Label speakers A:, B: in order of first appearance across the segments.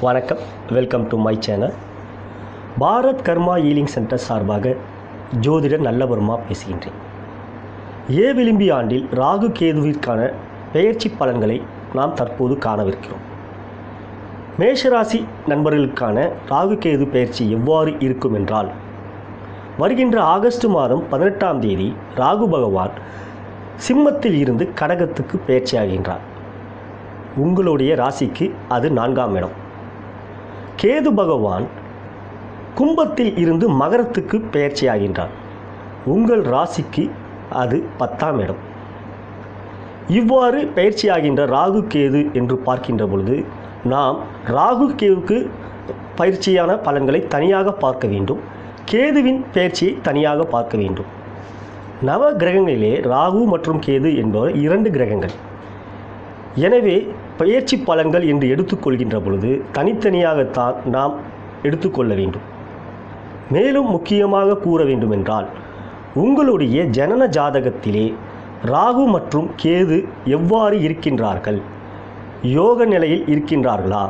A: வணக்கம், welcome to my channel. Bharat karma healing centre சார்பாக ஜோதிடர் நல்லவர்மா பேசுகின்றேன். விளிம்பி ஆண்டில் ராகு கேதுவிற்கான பெயர்ச்சி பலன்களை நாம் தற்போது காணவிருக்கிறோம். மேஷராசி நண்பர்களுக்கான ராகு கேது பெயர்ச்சி எவ்வாறு இருக்கும் என்றால், வருகின்ற ஆகஸ்ட் மாதம் 18ஆம் தேதி ராகு பகவான் சிம்மத்தில் இருந்து கடகத்துக்கு பெயர்ச்சியாகின்றார். உங்களுடைய ராசிக்கு அது 4ஆம் இடம். கேது பகவான் கும்பத்தில் இருந்து மகரத்துக்கு பெயர்ச்சியாகின்றார். உங்கள் ராசிக்கு அது 10ஆம் இடம். இவ்வாறு பெயர்ச்சியாகின்ற ராகு கேது என்று பார்க்கின்ற பொழுது நாம் ராகு கேதுக்கு பயிற்சியான பலன்களை தனியாக பார்க்க வேண்டும், கேதுவின் பெயர்ச்சியை தனியாக பார்க்க வேண்டும். நவ கிரகங்களிலே ராகு மற்றும் கேது என்பவர் 2 கிரகங்கள். எனவே பெயர்ச்சி பலன்கள் என்று எடுத்துக்கொள்கின்ற பொழுது தனித்தனியாகத்தான் நாம் எடுத்துக்கொள்ள வேண்டும். மேலும் முக்கியமாக கூற வேண்டுமென்றால், உங்களுடைய ஜனன ஜாதகத்திலே ராகு மற்றும் கேது எவ்வாறு இருக்கின்றார்கள், யோக நிலையில் இருக்கின்றார்களா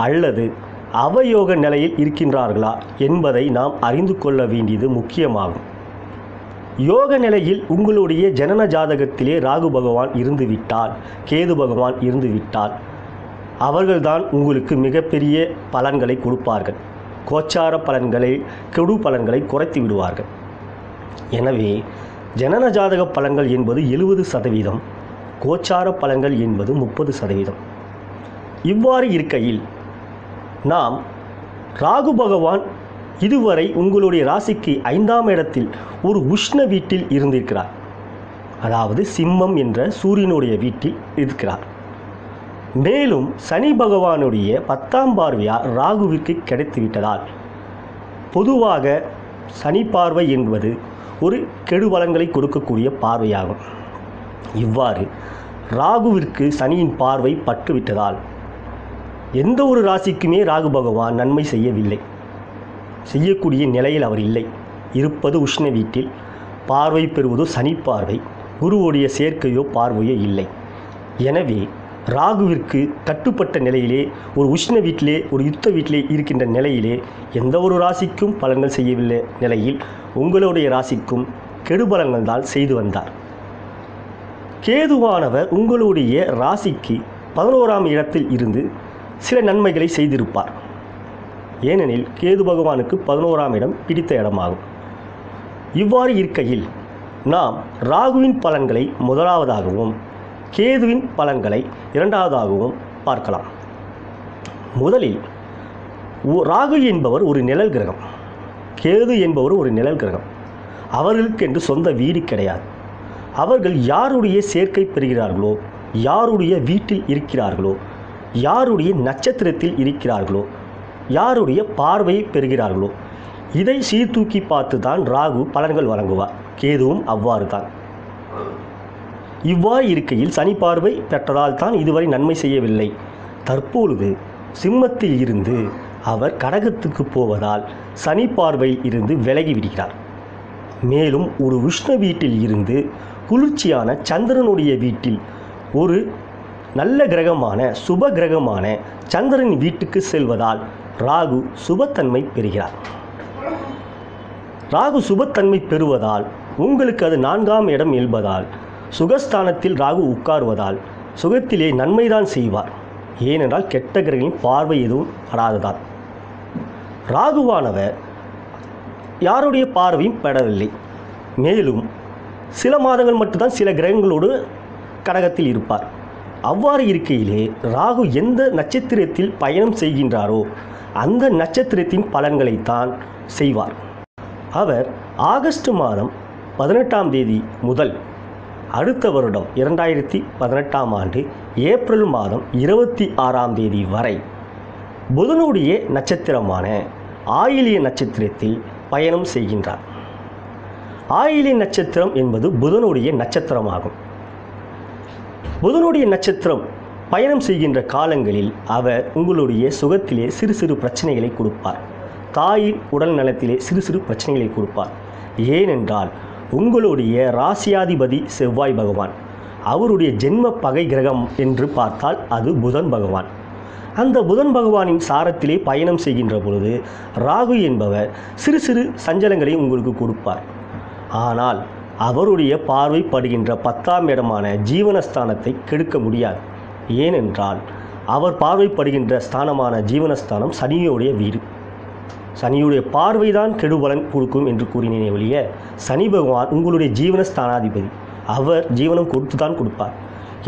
A: அல்லது அவயோக நிலையில் இருக்கின்றார்களா என்பதை நாம் அறிந்து கொள்ள வேண்டியது முக்கியமாகும். யோக நிலையில் உங்களுடைய ஜனன ஜாதகத்திலே ராகு பகவான் இருந்துவிட்டால், கேது பகவான் இருந்துவிட்டால், அவர்கள்தான் உங்களுக்கு மிகப்பெரிய பலன்களை கொடுப்பார்கள். கோச்சார பலன்களை, கெடு பலன்களை குறைத்து விடுவார்கள். எனவே ஜனன ஜாதக பலன்கள் என்பது 70%, கோச்சார பலன்கள் என்பது 30%. இவ்வாறு இருக்கையில் நாம் ராகு பகவான் இதுவரை உங்களுடைய ராசிக்கு 5ஆம் இடத்தில் ஒரு உஷ்ண வீட்டில் இருந்திருக்கிறார். அதாவது சிம்மம் என்ற சூரியனுடைய வீட்டில் இருக்கிறார். மேலும் சனி பகவானுடைய 10ஆம் பார்வையார் ராகுவிற்கு கிடைத்துவிட்டதால், பொதுவாக சனி பார்வை என்பது ஒரு கெடுபலன்களை கொடுக்கக்கூடிய பார்வையாகும். இவ்வாறு ராகுவிற்கு சனியின் பார்வை பட்டுவிட்டதால் எந்த ஒரு ராசிக்குமே ராகு பகவான் நன்மை செய்யக்கூடிய நிலையில் அவர் இல்லை. இருப்பது உஷ்ண வீட்டில், பார்வை பெறுவதோ சனி பார்வை, குருவுடைய சேர்க்கையோ பார்வையோ இல்லை. எனவே ராகுவிற்கு கட்டுப்பட்ட நிலையிலே, ஒரு உஷ்ண வீட்டிலே, ஒரு யுத்த வீட்டிலே இருக்கின்ற நிலையிலே எந்த ஒரு ராசிக்கும் பலன்கள் செய்யவில்லை நிலையில் உங்களுடைய ராசிக்கும் கெடுபலன்கள் தான் செய்து வந்தார். கேதுவானவர் உங்களுடைய ராசிக்கு 11ஆம் இடத்தில் இருந்து சில நன்மைகளை செய்திருப்பார். ஏனெனில் கேது பகவானுக்கு 11ஆம் இடம் பிடித்த இடமாகும். இவ்வாறு இருக்கையில் நாம் ராகுவின் பலன்களை முதலாவதாகவும் கேதுவின் பலன்களை 2ஆவதாகவும் பார்க்கலாம். முதலில் ராகு என்பவர் ஒரு நிழல் கிரகம், கேது என்பவர் ஒரு நிழல் கிரகம். அவர்களுக்கு என்று சொந்த வீடு கிடையாது. அவர்கள் யாருடைய சேர்க்கை பெறுகிறார்களோ, யாருடைய வீட்டில் இருக்கிறார்களோ, யாருடைய நட்சத்திரத்தில் இருக்கிறார்களோ, யாருடைய பார்வையை பெறுகிறார்களோ, இதை சீர்தூக்கி பார்த்து தான் ராகு பலன்கள் வழங்குவார். கேதுவும் அவ்வாறு தான். இவ்வாறு இருக்கையில் சனி பார்வை பெற்றதால் தான் இதுவரை நன்மை செய்யவில்லை. தற்பொழுது சிம்மத்தில் இருந்து அவர் கடகத்துக்கு போவதால் சனி பார்வையில் இருந்து விலகி விடுகிறார். மேலும் ஒரு உஷ்ண வீட்டில் இருந்து குளிர்ச்சியான சந்திரனுடைய வீட்டில் ஒரு நல்ல கிரகமான சுப கிரகமான சந்திரன் வீட்டுக்கு செல்வதால் ராகு சுபத்தன்மை பெறுகிறார். ராகு சுபத்தன்மை பெறுவதால் உங்களுக்கு அது 4ஆம் இடம் என்பதால், சுகஸ்தானத்தில் ராகு உட்காருவதால் சுகத்திலே நன்மைதான் செய்வார். ஏனென்றால் கெட்ட கிரகங்களின் பார்வை எதுவும் படாததால். ராகுவானவர் யாருடைய பார்வையும் பெறவில்லை. மேலும் சில மாதங்கள் மட்டும்தான் சில கிரகங்களோடு கடகத்தில் இருப்பார். அவ்வாறு இருக்கையிலே ராகு எந்த நட்சத்திரத்தில் பயணம் செய்கின்றாரோ அந்த நட்சத்திரத்தின் பலன்களைத்தான் செய்வார். அவர் ஆகஸ்ட் மாதம் 18ஆம் தேதி முதல் அடுத்த வருடம் 2018ஆம் ஆண்டு ஏப்ரல் மாதம் 26ஆம் தேதி வரை புதனுடைய நட்சத்திரமான ஆயிலிய நட்சத்திரத்தில் பயணம் செய்கின்றார். ஆயிலிய நட்சத்திரம் என்பது புதனுடைய நட்சத்திரமாகும். புதனுடைய நட்சத்திரம் பயணம் செய்கின்ற காலங்களில் அவர் உங்களுடைய சுகத்திலே சிறு சிறு பிரச்சனைகளை கொடுப்பார். தாயின் உடல் நலத்திலே சிறு சிறு பிரச்சனைகளை கொடுப்பார். ஏனென்றால் உங்களுடைய ராசியாதிபதி செவ்வாய் பகவான், அவருடைய ஜென்ம பகை கிரகம் என்று பார்த்தால் அது புதன் பகவான். அந்த புதன் பகவானின் சாரத்திலே பயணம் செய்கின்ற பொழுது ராகு என்பவர் சிறு சிறு சஞ்சலங்களை உங்களுக்கு கொடுப்பார். ஆனால் அவருடைய பார்வை படுகின்ற 10ஆம் இடமான ஜீவனஸ்தானத்தை கெடுக்க முடியாது. ஏனென்றால் அவர் பார்வைப்படுகின்ற ஸ்தானமான ஜீவனஸ்தானம் சனியோடைய வீடு. சனியுடைய பார்வைதான் கெடுபலன் கொடுக்கும் என்று கூறினேனே ஒழிய, சனி பகவான் உங்களுடைய ஜீவனஸ்தானாதிபதி. அவர் ஜீவனம் கொடுத்து தான் கொடுப்பார்.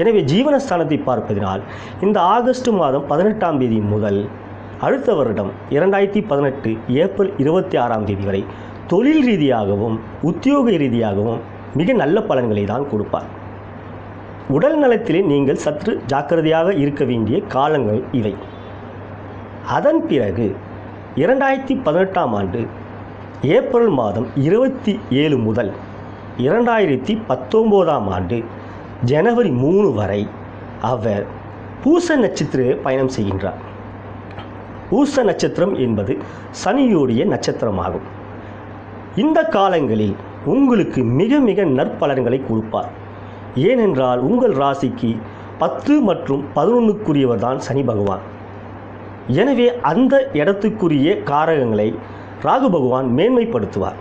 A: எனவே ஜீவனஸ்தானத்தை பார்ப்பதினால் இந்த ஆகஸ்ட் மாதம் 18ஆம் தேதி முதல் அடுத்த வருடம் 2018 ஏப்ரல் 26ஆம் தேதி வரை தொழில் ரீதியாகவும் உத்தியோக ரீதியாகவும் மிக நல்ல பலன்களை தான் கொடுப்பார். உடல் நலத்திலே நீங்கள் சற்று ஜாக்கிரதையாக இருக்க வேண்டிய காலங்கள் இவை. அதன் பிறகு 2018ஆம் ஆண்டு ஏப்ரல் மாதம் 27 முதல் 2019ஆம் ஆண்டு ஜனவரி 3 வரை அவர் பூச நட்சத்திர பயணம் செய்கின்றார். பூச நட்சத்திரம் என்பது சனியுடைய நட்சத்திரமாகும். இந்த காலங்களில் உங்களுக்கு மிக மிக நற்பலன்களை கொடுப்பார். ஏனென்றால் உங்கள் ராசிக்கு 10 மற்றும் 11க்குரியவர் தான் சனி பகவான். எனவே அந்த இடத்துக்குரிய காரகங்களை ராகு பகவான் மேன்மைப்படுத்துவார்.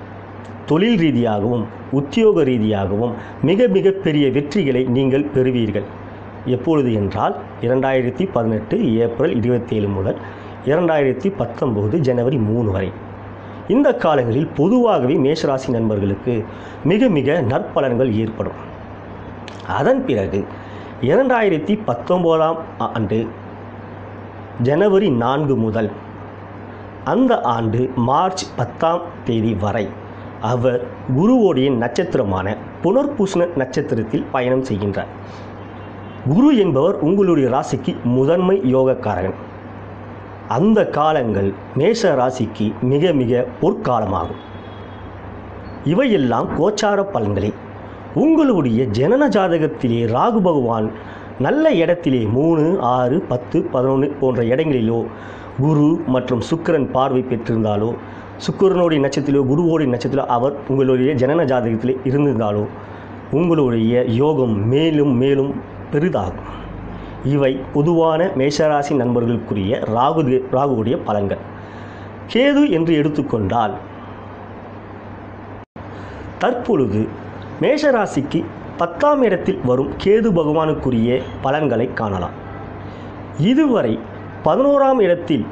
A: தொழில் ரீதியாகவும் உத்தியோக ரீதியாகவும் மிக மிக பெரிய வெற்றிகளை நீங்கள் பெறுவீர்கள். எப்பொழுது என்றால் 2018 ஏப்ரல் 27 முதல் 2019 ஜனவரி 3 வரை. இந்த காலங்களில் பொதுவாகவே மேஷராசி நண்பர்களுக்கு மிக மிக நற்பலன்கள் ஏற்படும். அதன் பிறகு 2019ஆம் ஆண்டு ஜனவரி 4 முதல் அந்த ஆண்டு மார்ச் 10ஆம் தேதி வரை அவர் குருவோடைய நட்சத்திரமான புனர்பூசண நட்சத்திரத்தில் பயணம் செய்கின்றார். குரு என்பவர் உங்களுடைய ராசிக்கு முதன்மை யோகக்காரகன். அந்த காலங்கள் மேஷ ராசிக்கு மிக மிக பொற்காலமாகும். இவையெல்லாம் கோச்சார பலன்களே. உங்களுடைய ஜனன ஜாதகத்திலே ராகு பகவான் நல்ல இடத்திலே 3, 6, 10, 11 போன்ற இடங்களிலோ குரு மற்றும் சுக்கிரன் பார்வை பெற்றிருந்தாலோ, சுக்கிரனுடைய நட்சத்திரத்திலோ குருவோடைய நட்சத்திரத்திலோ அவர் உங்களுடைய ஜனன ஜாதகத்திலே இருந்திருந்தாலோ உங்களுடைய யோகம் மேலும் மேலும் பெரிதாகும். இவை பொதுவான மேஷராசி நண்பர்களுக்குரிய ராகுவுடைய பலன்கள். கேது என்று எடுத்துக்கொண்டால் தற்பொழுது மேஷராசிக்கு 10ஆம் இடத்தில் வரும் கேது பகவானுக்குரிய பலன்களை காணலாம். இதுவரை 11ஆம் இடத்தில்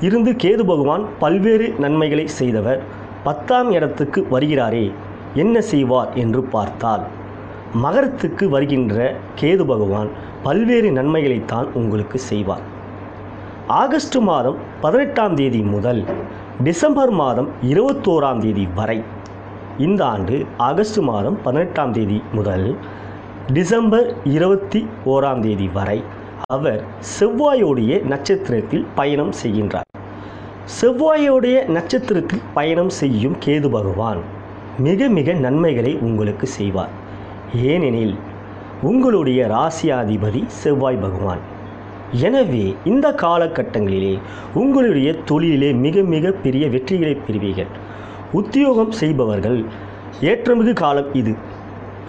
A: இருந்து கேது பகவான் பல்வேறு நன்மைகளை செய்தவர் 10ஆம் இடத்துக்கு வருகிறாரே, என்ன செய்வார் என்று பார்த்தால் மகரத்துக்கு வருகின்ற கேது பகவான் பல்வேறு நன்மைகளைத்தான் உங்களுக்கு செய்வார். ஆகஸ்ட் மாதம் 18ஆம் தேதி முதல் டிசம்பர் மாதம் 21ஆம் தேதி வரை, இந்த ஆண்டு ஆகஸ்ட் மாதம் 18ஆம் தேதி முதல் டிசம்பர் 21ஆம் தேதி வரை அவர் செவ்வாயோடைய நட்சத்திரத்தில் பயணம் செய்கின்றார். செவ்வாயோடைய நட்சத்திரத்தில் பயணம் செய்யும் கேது பகவான் மிக மிக நன்மைகளை உங்களுக்கு செய்வார். ஏனெனில் உங்களுடைய ராசியாதிபதி செவ்வாய் பகவான். எனவே இந்த காலகட்டங்களிலே உங்களுடைய தொழிலிலே மிக மிக பெரிய வெற்றிகளை பெறுவீர்கள். உத்தியோகம் செய்பவர்கள் ஏற்றமிகு காலம் இது.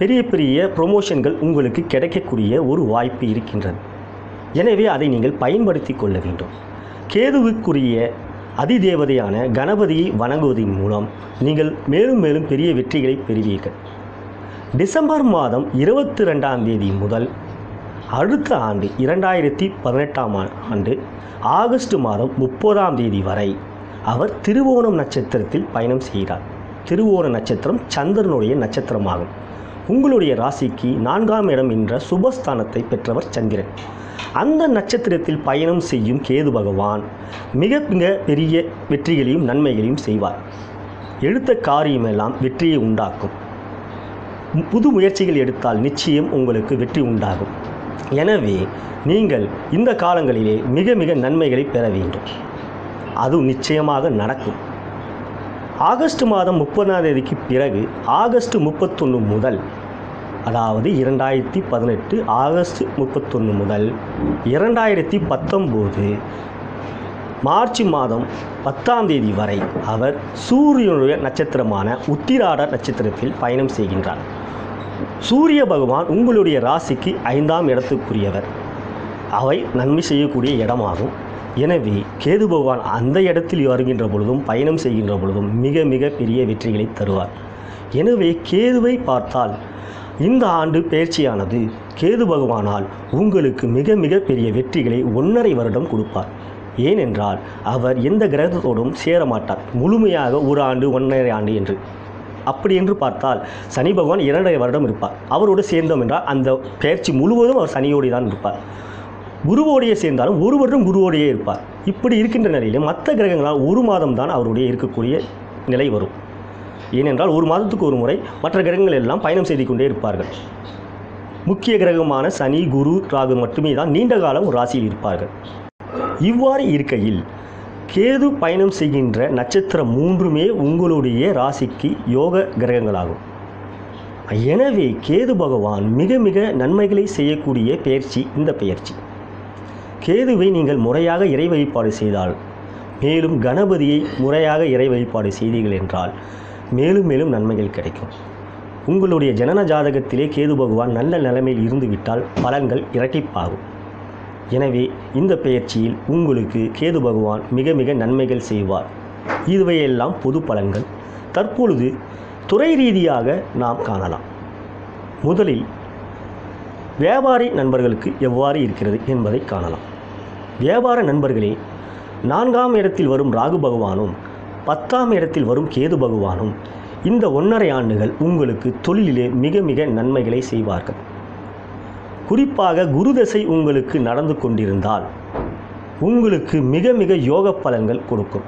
A: பெரிய பெரிய ப்ரொமோஷன்கள் உங்களுக்கு கிடைக்கக்கூடிய ஒரு வாய்ப்பு இருக்கின்றது. எனவே அதை நீங்கள் பயன்படுத்தி கொள்ள வேண்டும். கேதுவுக்குரிய அதிதேவதையான கணபதியை வணங்குவதன் மூலம் நீங்கள் மேலும் மேலும் பெரிய வெற்றிகளை பெறுவீர்கள். டிசம்பர் மாதம் 22ஆம் தேதி முதல் அடுத்த ஆண்டு 2018ஆம் ஆண்டு ஆகஸ்ட் மாதம் 30ஆம் தேதி வரை அவர் திருவோணம் நட்சத்திரத்தில் பயணம் செய்கிறார். திருவோண நட்சத்திரம் சந்திரனுடைய நட்சத்திரமாகும். உங்களுடைய ராசிக்கு 4ஆம் இடம் என்ற சுபஸ்தானத்தை பெற்றவர் சந்திரன். அந்த நட்சத்திரத்தில் பயணம் செய்யும் கேது பகவான் மிக மிக பெரிய வெற்றிகளையும் நன்மைகளையும் செய்வார். எடுத்த காரியமெல்லாம் வெற்றியை உண்டாக்கும். புது முயற்சிகள் எடுத்தால் நிச்சயம் உங்களுக்கு வெற்றி உண்டாகும். எனவே நீங்கள் இந்த காலங்களிலே மிக மிக நன்மைகளை பெற வேண்டும். அது நிச்சயமாக நடக்கும். ஆகஸ்ட் மாதம் 30ஆம் தேதிக்கு பிறகு ஆகஸ்ட் 31 முதல், அதாவது 2018 ஆகஸ்ட் 31 முதல் 2019 மார்ச் மாதம் 10ஆம் தேதி வரை அவர் சூரியனுடைய நட்சத்திரமான உத்திராட நட்சத்திரத்தில் பயணம் செய்கின்றார். சூரிய பகவான் உங்களுடைய ராசிக்கு 5ஆம் இடத்துக்குரியவர். அவை நன்மை செய்யக்கூடிய இடமாகும். எனவே கேது பகவான் அந்த இடத்தில் வருகின்ற பொழுதும் பயணம் செய்கின்ற பொழுதும் மிக மிக பெரிய வெற்றிகளை தருவார். எனவே கேதுவை பார்த்தால் இந்த ஆண்டு பயிற்சியானது கேது பகவானால் உங்களுக்கு மிக மிக பெரிய வெற்றிகளை 1.5 வருடம் கொடுப்பார். ஏனென்றால் அவர் எந்த கிரகத்தோடும் சேரமாட்டார். முழுமையாக ஒரு ஆண்டு 1.5 ஆண்டு என்று அப்படி என்று பார்த்தால் சனி பகவான் 2.5 வருடம் இருப்பார். அவரோடு சேர்ந்தோம் என்றால் அந்த பயிற்சி முழுவதும் அவர் சனியோடு தான் இருப்பார். குருவோடையே சேர்ந்தாலும் 1 வருடம் குருவோடையே இருப்பார். இப்படி இருக்கின்ற நிலையில் மற்ற கிரகங்களால் 1 மாதம் தான் அவருடைய இருக்கக்கூடிய நிலை வரும். ஏனென்றால் 1 மாதத்துக்கு ஒரு முறை மற்ற கிரகங்கள் எல்லாம் பயணம் செய்து கொண்டே இருப்பார்கள். முக்கிய கிரகமான சனி, குரு, ராகு மட்டுமே தான் நீண்ட காலம் ராசியில் இருப்பார்கள். இவ்வாறு இருக்கையில் கேது பயணம் செய்கின்ற நட்சத்திரம் 3மே உங்களுடைய ராசிக்கு யோக கிரகங்களாகும். எனவே கேது பகவான் மிக மிக நன்மைகளை செய்யக்கூடிய பயிற்சி இந்த பயிற்சி. கேதுவை நீங்கள் முறையாக இறை வழிபாடு செய்தால், மேலும் கணபதியை முறையாக இறை வழிபாடு செய்தீர்கள் என்றால் மேலும் மேலும் நன்மைகள் கிடைக்கும். உங்களுடைய ஜனன ஜாதகத்திலே கேது பகவான் நல்ல நிலைமையில் இருந்துவிட்டால் பலன்கள் இரட்டிப்பாகும். எனவே இந்த பயிற்சியில் உங்களுக்கு கேது பகவான் மிக மிக நன்மைகள் செய்வார். இதுவையெல்லாம் பொது பலன்கள். தற்பொழுது துறை ரீதியாக நாம் காணலாம். முதலில் வியாபாரி நண்பர்களுக்கு எவ்வாறு இருக்கிறது என்பதை காணலாம். வியாபார நண்பர்களே, 4ஆம் இடத்தில் வரும் ராகு பகவானும் 10ஆம் இடத்தில் வரும் கேது பகவானும் இந்த 1.5 ஆண்டுகள் உங்களுக்கு தொழிலிலே மிக மிக நன்மைகளை செய்வார்கள். குறிப்பாக குரு தசை உங்களுக்கு நடந்து கொண்டிருந்தால் உங்களுக்கு மிக மிக யோக பலன்கள் கொடுக்கும்.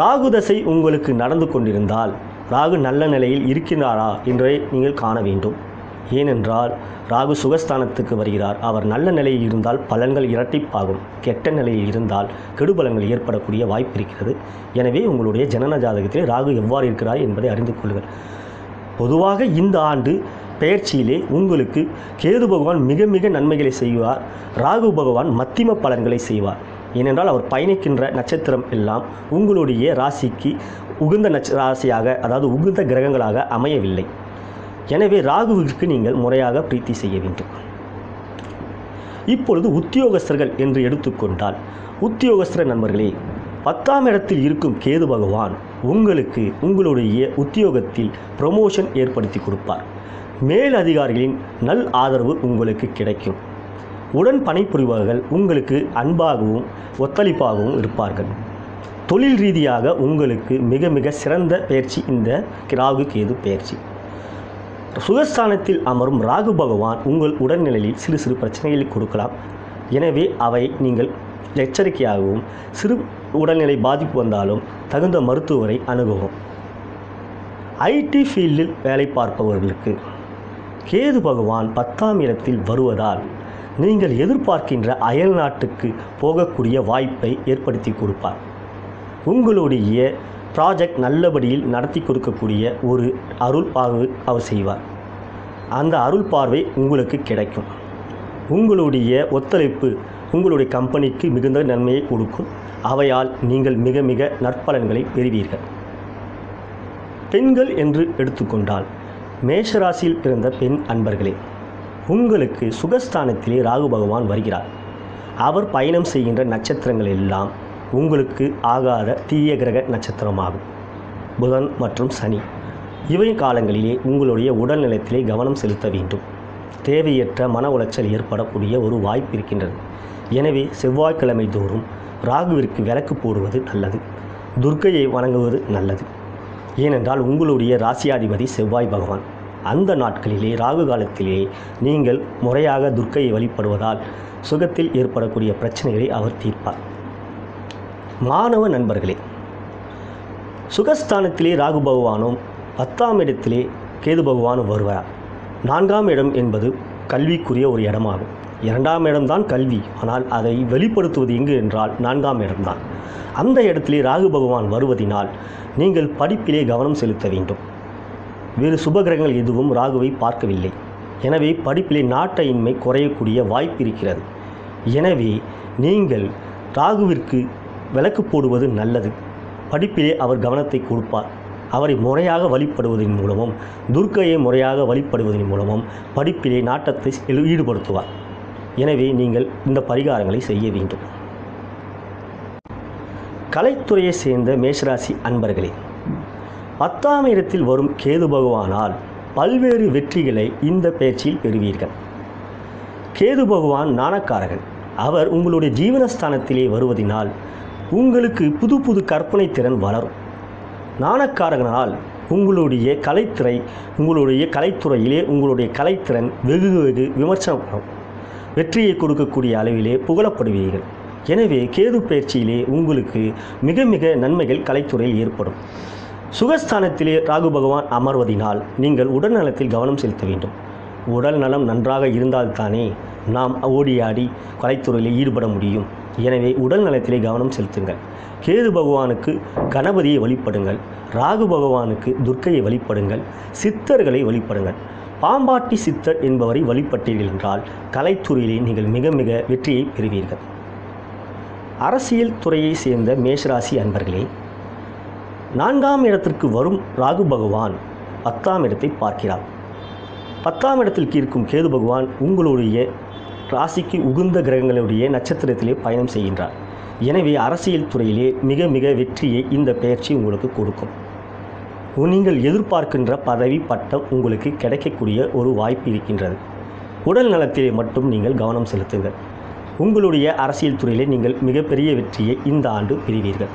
A: ராகு தசை உங்களுக்கு நடந்து கொண்டிருந்தால் ராகு நல்ல நிலையில் இருக்கிறாரா என்றே நீங்கள் காண வேண்டும். ஏனென்றால் ராகு சுகஸ்தானத்துக்கு வருகிறார். அவர் நல்ல நிலையில் இருந்தால் பலன்கள் இரட்டிப்பாகும். கெட்ட நிலையில் இருந்தால் கெடுபலன்கள் ஏற்படக்கூடிய வாய்ப்பு இருக்கிறது. எனவே உங்களுடைய ஜனன ஜாதகத்திலே ராகு எவ்வாறு இருக்கிறார் என்பதை அறிந்து கொள்ளுங்கள். பொதுவாக இந்த ஆண்டு பெயர்ச்சியிலே உங்களுக்கு கேது பகவான் மிக மிக நன்மைகளை செய்வார். ராகு பகவான் மத்திம பலன்களை செய்வார். ஏனென்றால் அவர் பயணிக்கின்ற நட்சத்திரம் எல்லாம் உங்களுடைய ராசிக்கு உகுந்த ராசியாக, அதாவது உகுந்த கிரகங்களாக அமையவில்லை. எனவே ராகுவிற்கு நீங்கள் முறையாக பிரீத்தி செய்ய வேண்டும். இப்பொழுது உத்தியோகஸ்தர்கள் என்று எடுத்துக்கொண்டால், உத்தியோகஸ்தர நண்பர்களே, 10ஆம் இடத்தில் இருக்கும் கேது பகவான் உங்களுக்கு உங்களுடைய உத்தியோகத்தில் ப்ரமோஷன் ஏற்படுத்தி கொடுப்பார். மேல் அதிகாரிகளின் நல் ஆதரவு உங்களுக்கு கிடைக்கும். உடன் பணிபுரிபவர்கள் உங்களுக்கு அன்பாகவும் ஒத்துழைப்பாகவும் இருப்பார்கள். தொழில் ரீதியாக உங்களுக்கு மிக மிக சிறந்த பயிற்சி இந்த ராகு கேது பயிற்சி. சுகஸ்தானத்தில் அமரும் ராகு பகவான் உங்கள் உடல்நிலையில் சிறு சிறு பிரச்சனைகளை கொடுக்கலாம். எனவே அவை நீங்கள் எச்சரிக்கையாகவும், சிறு உடல்நிலை பாதிப்பு வந்தாலும் தகுந்த மருத்துவரை அணுகவும். ஐடி ஃபீல்டில் வேலை பார்ப்பவர்களுக்கு கேது பகவான் 10ஆம் இடத்தில் வருவதால் நீங்கள் எதிர்பார்க்கின்ற அயல் நாட்டுக்கு போகக்கூடிய வாய்ப்பை ஏற்படுத்தி கொடுப்பார். உங்களுடைய ப்ராஜெக்ட் நல்லபடியில் நடத்தி கொடுக்கக்கூடிய ஒரு அருள் பார்வை அவர் செய்வார். அந்த அருள் பார்வை உங்களுக்கு கிடைக்கும். உங்களுடைய ஒத்துழைப்பு உங்களுடைய கம்பெனிக்கு மிகுந்த நன்மையை கொடுக்கும். அவையால் நீங்கள் மிக மிக நற்பலன்களை பெறுவீர்கள். பெண்கள் என்று எடுத்துக்கொண்டால், மேஷராசியில் பிறந்த பெண் அன்பர்களே, உங்களுக்கு சுகஸ்தானத்திலே ராகு பகவான் வருகிறார். அவர் பயணம் செய்கின்ற நட்சத்திரங்கள் எல்லாம் உங்களுக்கு ஆகாத தீய கிரக நட்சத்திரமாகும். புதன் மற்றும் சனி. இவை காலங்களிலே உங்களுடைய உடல்நலத்திலே கவனம் செலுத்த வேண்டும். தேவையற்ற மன உளைச்சல் ஏற்படக்கூடிய ஒரு வாய்ப்பு இருக்கின்றது. எனவே செவ்வாய்க்கிழமை தோறும் ராகுவிற்கு விளக்கு போடுவது நல்லது. துர்க்கையை வணங்குவது நல்லது. ஏனென்றால் உங்களுடைய ராசியாதிபதி செவ்வாய் பகவான். அந்த நாட்களிலே ராகு காலத்திலே நீங்கள் முறையாக துர்க்கையை வழிபடுவதால் சுகத்தில் ஏற்படக்கூடிய பிரச்சனைகளை அவர் தீர்ப்பார். மாணவ நண்பர்களே, சுகஸ்தானத்திலே ராகு பகவானும் 10ஆம் இடத்திலே கேது பகவானும் வருவார். 4ஆம் இடம் என்பது கல்விக்குரிய ஒரு இடமாகும். 2ஆம் இடம்தான் கல்வி. ஆனால் அதை வெளிப்படுத்துவது எங்கு என்றால் 4ஆம் இடம்தான். அந்த இடத்திலே ராகு பகவான் வருவதினால் நீங்கள் படிப்பிலே கவனம் செலுத்த வேண்டும். வேறு சுபகிரகங்கள் எதுவும் ராகுவை பார்க்கவில்லை. எனவே படிப்பிலே நாட்டயின்மை குறையக்கூடிய வாய்ப்பு இருக்கிறது. எனவே நீங்கள் ராகுவிற்கு விளக்கு போடுவது நல்லது. படிப்பிலே அவர் கவனத்தை கொடுப்பார். அவரை முறையாக வழிபடுவதன் மூலமும், துர்க்கையை முறையாக வழிபடுவதன் மூலமும் படிப்பிலே நாட்டத்தை ஈடுபடுத்துவார். எனவே நீங்கள் இந்த பரிகாரங்களை செய்ய வேண்டும். கலைத்துறையை சேர்ந்த மேஷராசி அன்பர்களே, 10ஆம் இடத்தில் வரும் கேது பகவானால் பல்வேறு வெற்றிகளை இந்த பயிற்சியில் பெறுவீர்கள். கேது பகவான் ஞானக்காரகன். அவர் உங்களுடைய ஜீவனஸ்தானத்திலே வருவதினால் உங்களுக்கு புது புது கற்பனை திறன் வளரும். ஞானக்காரகனால் உங்களுடைய கலைத்துறையிலே உங்களுடைய கலைத்திறன் வெகு விமர்சனம் வெற்றியை கொடுக்கக்கூடிய அளவிலே புகழப்படுவீர்கள். எனவே கேது பயிற்சியிலே உங்களுக்கு மிக மிக நன்மைகள் கலைத்துறையில் ஏற்படும். சுகஸ்தானத்திலே ராகு பகவான் அமர்வதினால் நீங்கள் உடல் நலத்தில் கவனம் செலுத்த வேண்டும். உடல் நலம் நன்றாக இருந்தால்தானே நாம் ஓடியாடி கலைத்துறையில் ஈடுபட முடியும். எனவே உடல் நலத்திலே கவனம் செலுத்துங்கள். கேது பகவானுக்கு கணபதியை வழிபடுங்கள். ராகு பகவானுக்கு துர்க்கையை வழிபடுங்கள். சித்தர்களை வழிபடுங்கள். பாம்பாட்டி சித்தர் என்பவரை வழிபட்டீர்கள் என்றால் கலைத்துறையிலே நீங்கள் மிக மிக வெற்றியை பெறுவீர்கள். அரசியல் துறையை சேர்ந்த மேஷராசி அன்பர்களே, 4ஆம் இடத்திற்கு வரும் ராகு பகவான் 10ஆம் இடத்தை பார்க்கிறார். 10ஆம் இடத்திற்கு இருக்கும் கேது பகவான் உங்களுடைய ராசிக்கு உகுந்த கிரகங்களுடைய நட்சத்திரத்திலே பயணம் செய்கின்றார். எனவே அரசியல் துறையிலே மிக மிக வெற்றியை இந்த பயிற்சி உங்களுக்கு கொடுக்கும். நீங்கள் எதிர்பார்க்கின்ற பதவி பட்டம் உங்களுக்கு கிடைக்கக்கூடிய ஒரு வாய்ப்பு இருக்கின்றது. உடல் நலத்திலே மட்டும் நீங்கள் கவனம் செலுத்துங்கள். உங்களுடைய அரசியல் துறையிலே நீங்கள் மிகப்பெரிய வெற்றியை இந்த ஆண்டு பெறுவீர்கள்.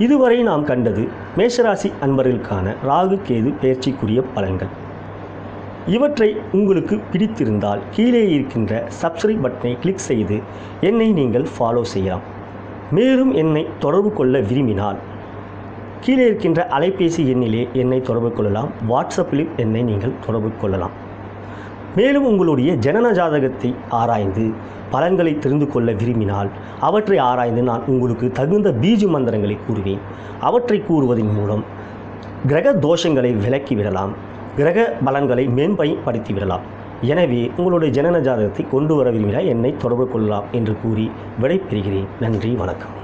A: இதுவரை நாம் கண்டது மேஷராசி அன்பர்களுக்கான ராகு கேது பயிற்சிக்குரிய பலன்கள். இவற்றை உங்களுக்கு பிடித்திருந்தால் கீழே இருக்கின்ற சப்ஸ்கிரைப் பட்டனை கிளிக் செய்து என்னை நீங்கள் ஃபாலோ செய்யலாம். மேலும் என்னை தொடர்பு கொள்ள விரும்பினால் கீழே இருக்கின்ற அலைபேசி எண்ணிலே என்னை தொடர்பு கொள்ளலாம். வாட்ஸ்அப்பிலும் என்னை நீங்கள் தொடர்பு கொள்ளலாம். மேலும் உங்களுடைய ஜனன ஜாதகத்தை ஆராய்ந்து பலன்களை தெரிந்து கொள்ள விரும்பினால் அவற்றை ஆராய்ந்து நான் உங்களுக்கு தகுந்த பீஜ மந்திரங்களை கூறுவேன். அவற்றை கூறுவதன் மூலம் கிரக தோஷங்களை விலக்கிவிடலாம். கிரக பலன்களை மேம்படுத்திவிடலாம். எனவே உங்களுடைய ஜனன ஜாதகத்தை கொண்டு வர விரும்பினால் என்னை தொடர்பு கொள்ளலாம் என்று கூறி விடைபெறுகிறேன். நன்றி, வணக்கம்.